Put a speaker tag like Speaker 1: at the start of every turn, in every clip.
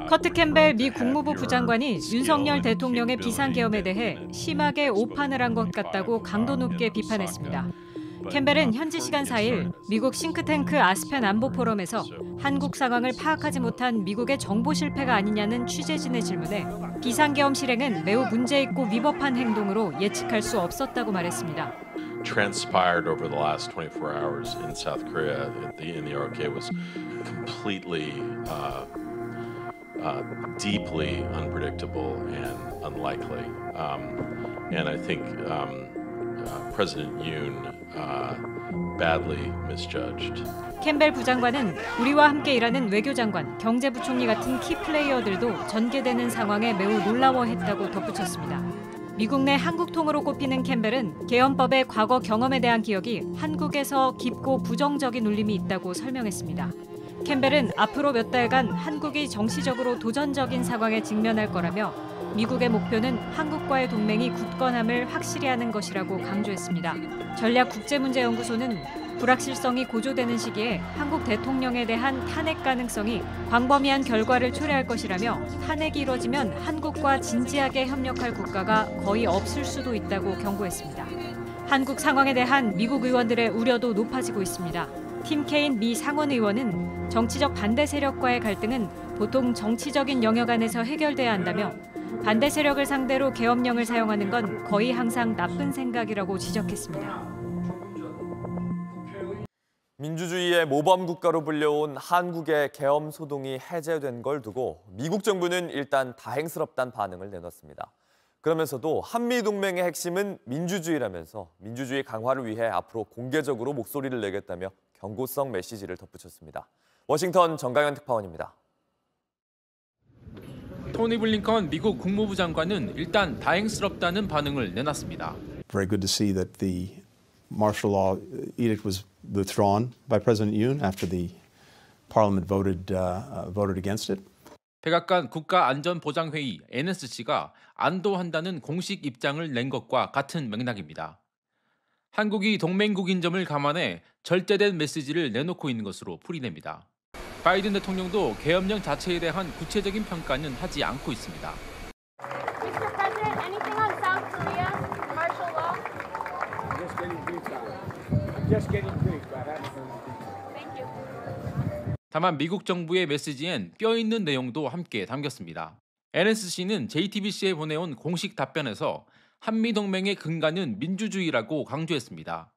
Speaker 1: 커트 캠벨 미 국무부 부장관이 윤석열 대통령의 비상계엄에 대해 심하게 오판을 한 것 같다고 강도 높게 비판했습니다. 캠벨은 현지 시간 4일 미국 싱크탱크 아스펜 안보 포럼에서 한국 상황을 파악하지 못한 미국의 정보 실패가 아니냐는 취재진의 질문에 비상계엄 실행은 매우 문제있고 위법한 행동으로 예측할 수 없었다고 말했습니다.
Speaker 2: Transpired over the last 24 hours in South Korea in the ROK was completely deeply unpredictable and unlikely. And I think President Yoon badly misjudged.
Speaker 1: 캠벨 부장관은 우리와 함께 일하는 외교장관, 경제부총리 같은 키 플레이어들도 전개되는 상황에 매우 놀라워했다고 덧붙였습니다. 미국 내 한국통으로 꼽히는 캠벨은 계엄법의 과거 경험에 대한 기억이 한국에서 깊고 부정적인 울림이 있다고 설명했습니다. 캠벨은 앞으로 몇 달간 한국이 정치적으로 도전적인 상황에 직면할 거라며 미국의 목표는 한국과의 동맹이 굳건함을 확실히 하는 것이라고 강조했습니다. 전략국제문제연구소는 불확실성이 고조되는 시기에 한국 대통령에 대한 탄핵 가능성이 광범위한 결과를 초래할 것이라며 탄핵이 이뤄지면 한국과 진지하게 협력할 국가가 거의 없을 수도 있다고 경고했습니다. 한국 상황에 대한 미국 의원들의 우려도 높아지고 있습니다. 팀 케인 미 상원의원은 정치적 반대 세력과의 갈등은 보통 정치적인 영역 안에서 해결돼야 한다며 반대 세력을 상대로 계엄령을 사용하는 건 거의 항상 나쁜 생각이라고 지적했습니다.
Speaker 3: 민주주의의 모범 국가로 불려온 한국의 계엄 소동이 해제된 걸 두고 미국 정부는 일단 다행스럽다는 반응을 내놨습니다. 그러면서도 한미동맹의 핵심은 민주주의라면서 민주주의 강화를 위해 앞으로 공개적으로 목소리를 내겠다며 경고성 메시지를 덧붙였습니다. 워싱턴 정강현 특파원입니다.
Speaker 4: 토니 블링컨 미국 국무부 장관은 일단 다행스럽다는 반응을 내놨습니다.
Speaker 5: Very good to see that the martial law edict was withdrawn by President Yoon after the Parliament voted against it.
Speaker 4: 백악관 국가안전보장회의 NSC가 안도한다는 공식 입장을 낸 것과 같은 맥락입니다. 한국이 동맹국인 점을 감안해 절제된 메시지를 내놓고 있는 것으로 풀이됩니다. 바이든 대통령도 계엄령 자체에 대한 구체적인 평가는 하지 않고 있습니다.
Speaker 6: Mr. President, anything on South Korea martial law? Just getting briefed. Thank you.
Speaker 4: 다만 미국 정부의 메시지엔 뼈 있는 내용도 함께 담겼습니다. NSC는 JTBC에 보내온 공식 답변에서 한미동맹의 근간은 민주주의라고 강조했습니다.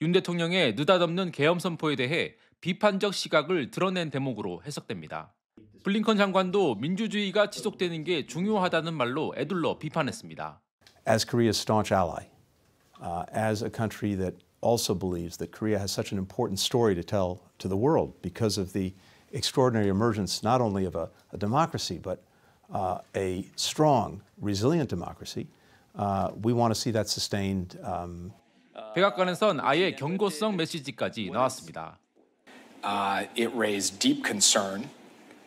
Speaker 4: 윤 대통령의 느닷없는 계엄 선포에 대해 비판적 시각을 드러낸 대목으로 해석됩니다. 블링컨 장관도 민주주의가 지속되는 게 중요하다는 말로 에둘러 비판했습니다.
Speaker 5: As Korea's staunch ally, as a country that also believes that Korea has such an important story to tell to the world because of the extraordinary emergence not only of a democracy but a strong, resilient democracy, we want to see that sustained.
Speaker 4: 백악관에선 아예 경고성 메시지까지 나왔습니다.
Speaker 7: It raised deep concern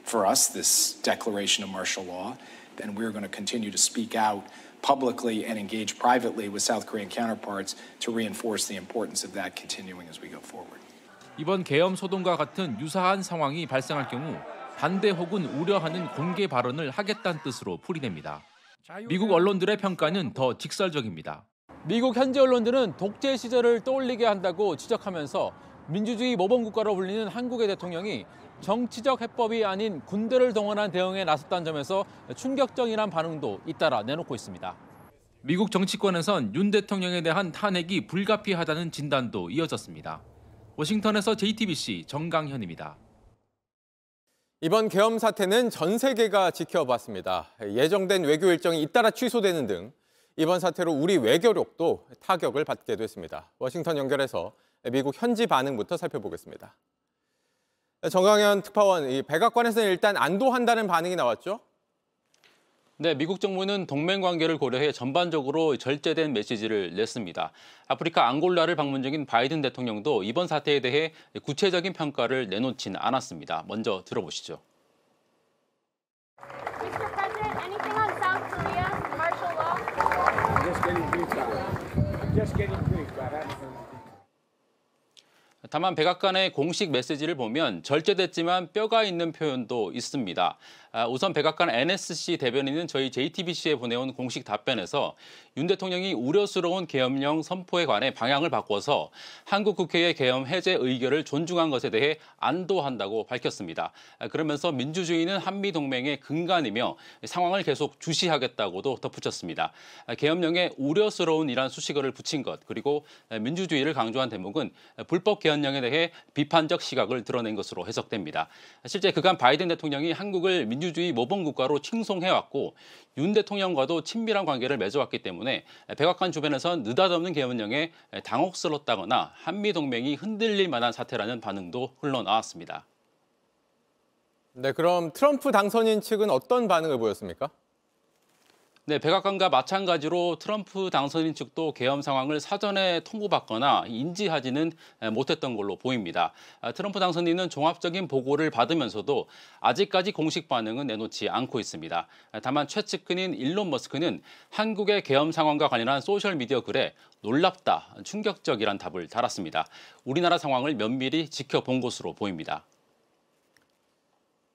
Speaker 7: for us, this declaration of martial law, and we're going to continue to speak out publicly and engage privately with South Korean counterparts to reinforce the importance of that continuing as we go forward.
Speaker 4: 이번 계엄 소동과 같은 유사한 상황이 발생할 경우 반대 혹은 우려하는 공개 발언을 하겠다는 뜻으로 풀이됩니다. 미국 언론들의 평가는 더 직설적입니다. 미국 현지 언론들은 독재 시절을 떠올리게 한다고 지적하면서 민주주의 모범국가로 불리는 한국의 대통령이 정치적 해법이 아닌 군대를 동원한 대응에 나섰다는 점에서 충격적이란 반응도 잇따라 내놓고 있습니다. 미국 정치권에선 윤 대통령에 대한 탄핵이 불가피하다는 진단도 이어졌습니다. 워싱턴에서 JTBC 정강현입니다.
Speaker 8: 이번 계엄 사태는 전 세계가 지켜봤습니다. 예정된 외교 일정이 잇따라 취소되는 등 이번 사태로 우리 외교력도 타격을 받게 됐습니다. 워싱턴 연결해서 미국 현지 반응부터 살펴보겠습니다. 정강현 특파원, 이 백악관에서는 일단 안도한다는 반응이 나왔죠?
Speaker 9: 네, 미국 정부는 동맹 관계를 고려해 전반적으로 절제된 메시지를 냈습니다. 아프리카 앙골라를 방문 중인 바이든 대통령도 이번 사태에 대해 구체적인 평가를 내놓지는 않았습니다. 먼저 들어보시죠.
Speaker 6: Mr. President, anything on South Korea martial law?
Speaker 9: Just getting briefed. 다만 백악관의 공식 메시지를 보면 절제됐지만 뼈가 있는 표현도 있습니다. 우선 백악관 NSC 대변인은 저희 JTBC에 보내온 공식 답변에서 윤 대통령이 우려스러운 계엄령 선포에 관해 방향을 바꿔서 한국 국회의 계엄 해제 의결을 존중한 것에 대해 안도한다고 밝혔습니다. 그러면서 민주주의는 한미동맹의 근간이며 상황을 계속 주시하겠다고도 덧붙였습니다. 계엄령에 우려스러운이란 수식어를 붙인 것 그리고 민주주의를 강조한 대목은 불법 계엄령에 대해 비판적 시각을 드러낸 것으로 해석됩니다. 실제 그간 바이든 대통령이 한국을 민주주의 모범 국가로 칭송해왔고 윤 대통령과도 친밀한 관계를 맺어왔기 때문에 백악관 주변에선 느닷없는 계엄령에 당혹스럽다거나 한미동맹이 흔들릴 만한 사태라는 반응도 흘러나왔습니다.
Speaker 8: 네, 그럼 트럼프 당선인 측은 어떤 반응을 보였습니까?
Speaker 9: 네, 백악관과 마찬가지로 트럼프 당선인 측도 계엄 상황을 사전에 통보받거나 인지하지는 못했던 걸로 보입니다. 트럼프 당선인은 종합적인 보고를 받으면서도 아직까지 공식 반응은 내놓지 않고 있습니다. 다만 최측근인 일론 머스크는 한국의 계엄 상황과 관련한 소셜미디어 글에 놀랍다, 충격적이란 답을 달았습니다. 우리나라 상황을 면밀히 지켜본 것으로 보입니다.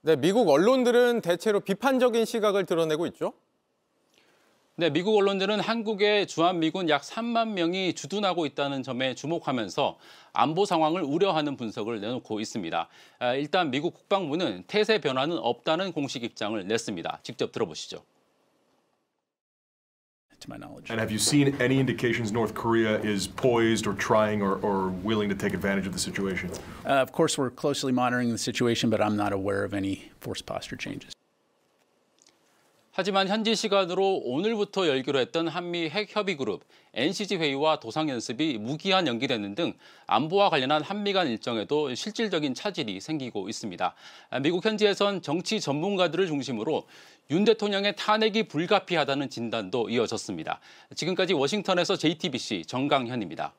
Speaker 8: 네, 미국 언론들은 대체로 비판적인 시각을 드러내고 있죠?
Speaker 9: 네, 미국 언론들은 한국의 주한미군 약 3만 명이 주둔하고 있다는 점에 주목하면서 안보 상황을 우려하는 분석을 내놓고 있습니다. 일단 미국 국방부는 태세 변화는 없다는 공식 입장을 냈습니다. 직접 들어보시죠.
Speaker 10: And have you seen any indications North Korea is poised or trying or willing to take advantage of the situation?
Speaker 11: Of course, we're closely monitoring the situation, but I'm not aware of any force posture changes.
Speaker 9: 하지만 현지 시간으로 오늘부터 열기로 했던 한미 핵협의그룹 NCG 회의와 도상연습이 무기한 연기되는 등 안보와 관련한 한미 간 일정에도 실질적인 차질이 생기고 있습니다. 미국 현지에선 정치 전문가들을 중심으로 윤 대통령의 탄핵이 불가피하다는 진단도 이어졌습니다. 지금까지 워싱턴에서 JTBC 정강현입니다.